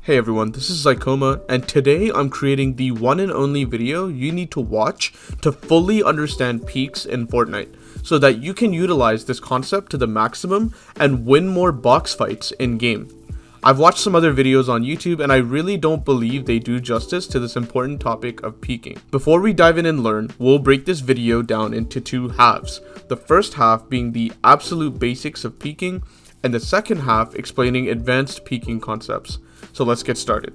Hey everyone, this is Zykoma, and today I'm creating the one and only video you need to watch to fully understand peaks in Fortnite, so that you can utilize this concept to the maximum and win more box fights in game. I've watched some other videos on YouTube and I really don't believe they do justice to this important topic of peaking. Before we dive in and learn, we'll break this video down into two halves. The first half being the absolute basics of peaking, and the second half explaining advanced peaking concepts. So let's get started.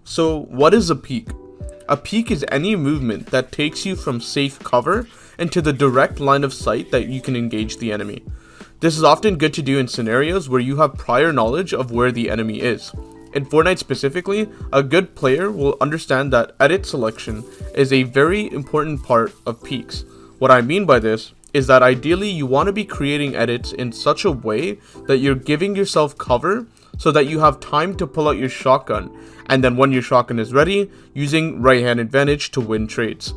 So what is a peak? A peak is any movement that takes you from safe cover into the direct line of sight that you can engage the enemy. This is often good to do in scenarios where you have prior knowledge of where the enemy is. In Fortnite specifically, a good player will understand that edit selection is a very important part of peaks. What I mean by this is that ideally you want to be creating edits in such a way that you're giving yourself cover so that you have time to pull out your shotgun, and then when your shotgun is ready, using right hand advantage to win trades.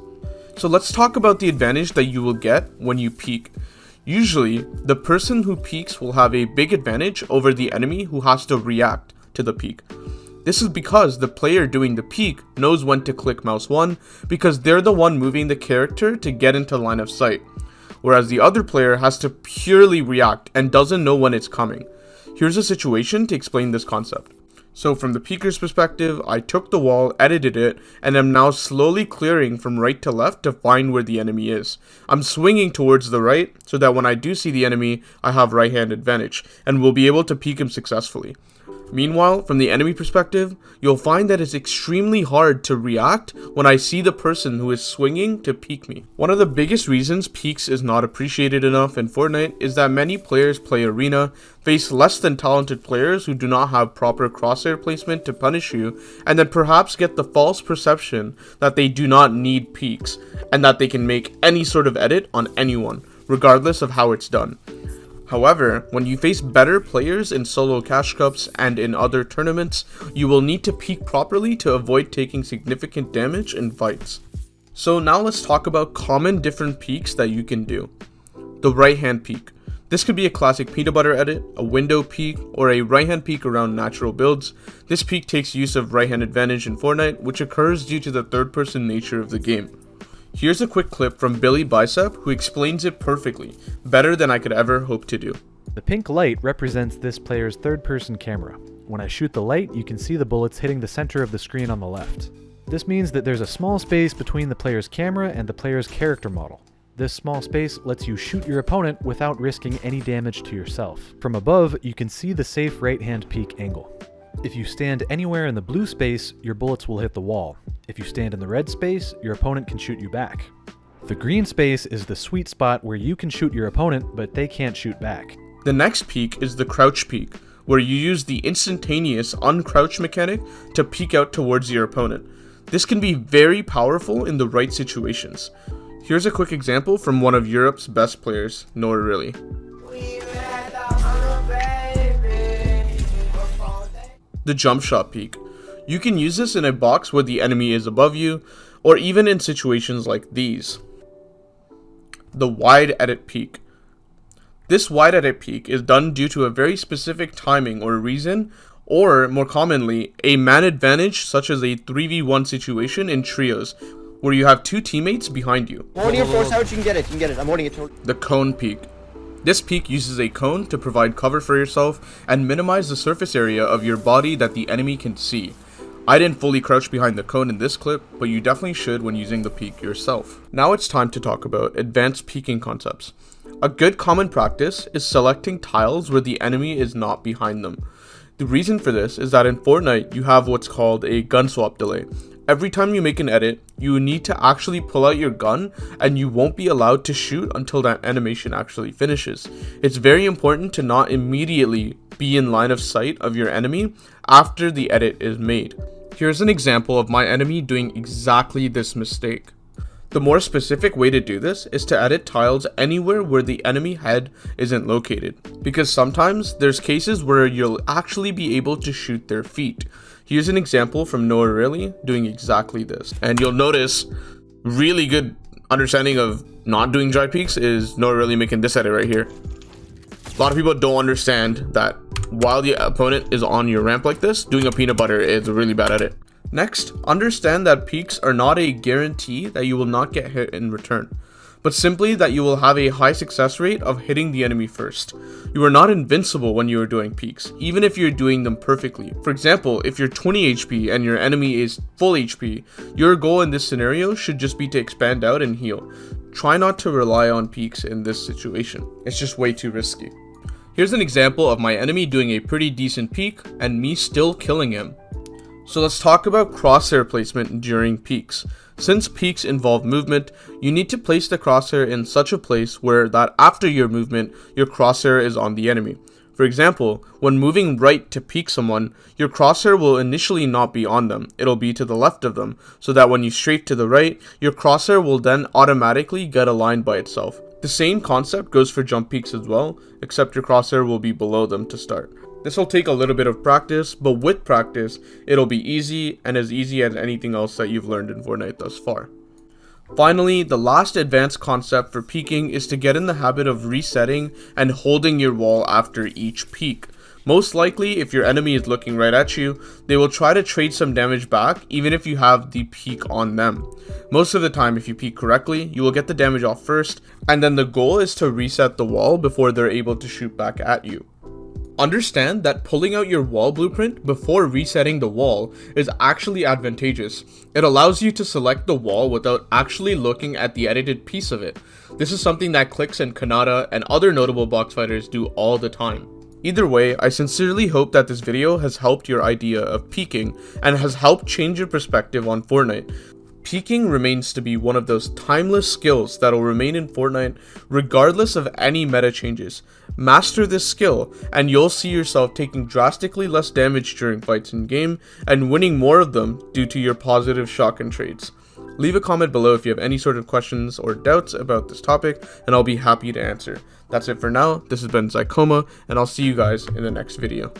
So let's talk about the advantage that you will get when you peak. Usually, the person who peaks will have a big advantage over the enemy who has to react to the peak. This is because the player doing the peak knows when to click mouse 1 because they're the one moving the character to get into line of sight, whereas the other player has to purely react and doesn't know when it's coming. Here's a situation to explain this concept. So from the peeker's perspective, I took the wall, edited it, and am now slowly clearing from right to left to find where the enemy is. I'm swinging towards the right so that when I do see the enemy, I have right hand advantage and will be able to peek him successfully. Meanwhile, from the enemy perspective, you'll find that it's extremely hard to react when I see the person who is swinging to peek me. One of the biggest reasons peaks is not appreciated enough in Fortnite is that many players play arena, face less than talented players who do not have proper crosshair placement to punish you, and then perhaps get the false perception that they do not need peaks, and that they can make any sort of edit on anyone, regardless of how it's done. However, when you face better players in solo cash cups and in other tournaments, you will need to peek properly to avoid taking significant damage in fights. So now let's talk about common different peaks that you can do. The right hand peek. This could be a classic peanut butter edit, a window peek, or a right hand peek around natural builds. This peek takes use of right hand advantage in Fortnite, which occurs due to the third person nature of the game. Here's a quick clip from Billy Bicep who explains it perfectly, better than I could ever hope to do. The pink light represents this player's third-person camera. When I shoot the light, you can see the bullets hitting the center of the screen on the left. This means that there's a small space between the player's camera and the player's character model. This small space lets you shoot your opponent without risking any damage to yourself. From above, you can see the safe right-hand peek angle. If you stand anywhere in the blue space, your bullets will hit the wall. If you stand in the red space, your opponent can shoot you back. The green space is the sweet spot where you can shoot your opponent, but they can't shoot back. The next peek is the crouch peek, where you use the instantaneous uncrouch mechanic to peek out towards your opponent. This can be very powerful in the right situations. Here's a quick example from one of Europe's best players, Noah Really. The jump shot peek. You can use this in a box where the enemy is above you, or even in situations like these. The wide edit peek. This wide edit peek is done due to a very specific timing or reason, or more commonly, a man advantage such as a 3v1 situation in trios, where you have two teammates behind you. I'm holding it force out, you can get it, I'm holding it. The cone peek. This peek uses a cone to provide cover for yourself and minimize the surface area of your body that the enemy can see. I didn't fully crouch behind the cone in this clip, but you definitely should when using the peek yourself. Now it's time to talk about advanced peeking concepts. A good common practice is selecting tiles where the enemy is not behind them. The reason for this is that in Fortnite you have what's called a gun swap delay. Every time you make an edit, you need to actually pull out your gun and you won't be allowed to shoot until that animation actually finishes. It's very important to not immediately be in line of sight of your enemy after the edit is made. Here's an example of my enemy doing exactly this mistake. The more specific way to do this is to edit tiles anywhere where the enemy head isn't located, because sometimes there's cases where you'll actually be able to shoot their feet. Here's an example from Noah Really doing exactly this. And you'll notice really good understanding of not doing dry peeks is Noah Really making this edit right here. A lot of people don't understand that while the opponent is on your ramp like this, doing a peanut butter is really bad at it. Next, understand that peaks are not a guarantee that you will not get hit in return, but simply that you will have a high success rate of hitting the enemy first. You are not invincible when you are doing peaks, even if you're doing them perfectly. For example, if you're 20 HP and your enemy is full HP, your goal in this scenario should just be to expand out and heal. Try not to rely on peaks in this situation. It's just way too risky. Here's an example of my enemy doing a pretty decent peak and me still killing him. So let's talk about crosshair placement during peaks. Since peaks involve movement, you need to place the crosshair in such a place where that after your movement, your crosshair is on the enemy. For example, when moving right to peek someone, your crosshair will initially not be on them, it'll be to the left of them, so that when you strafe to the right, your crosshair will then automatically get aligned by itself. The same concept goes for jump peaks as well, except your crosshair will be below them to start. This will take a little bit of practice, but with practice, it'll be easy and as easy as anything else that you've learned in Fortnite thus far. Finally, the last advanced concept for peeking is to get in the habit of resetting and holding your wall after each peek. Most likely, if your enemy is looking right at you, they will try to trade some damage back even if you have the peek on them. Most of the time, if you peek correctly, you will get the damage off first, and then the goal is to reset the wall before they're able to shoot back at you. Understand that pulling out your wall blueprint before resetting the wall is actually advantageous. It allows you to select the wall without actually looking at the edited piece of it. This is something that Clix and Kanata and other notable box fighters do all the time. Either way, I sincerely hope that this video has helped your idea of peeking and has helped change your perspective on Fortnite. Peeking remains to be one of those timeless skills that will remain in Fortnite regardless of any meta changes. Master this skill and you'll see yourself taking drastically less damage during fights in game and winning more of them due to your positive shotgun trades. Leave a comment below if you have any sort of questions or doubts about this topic and I'll be happy to answer. That's it for now. This has been Zykoma and I'll see you guys in the next video.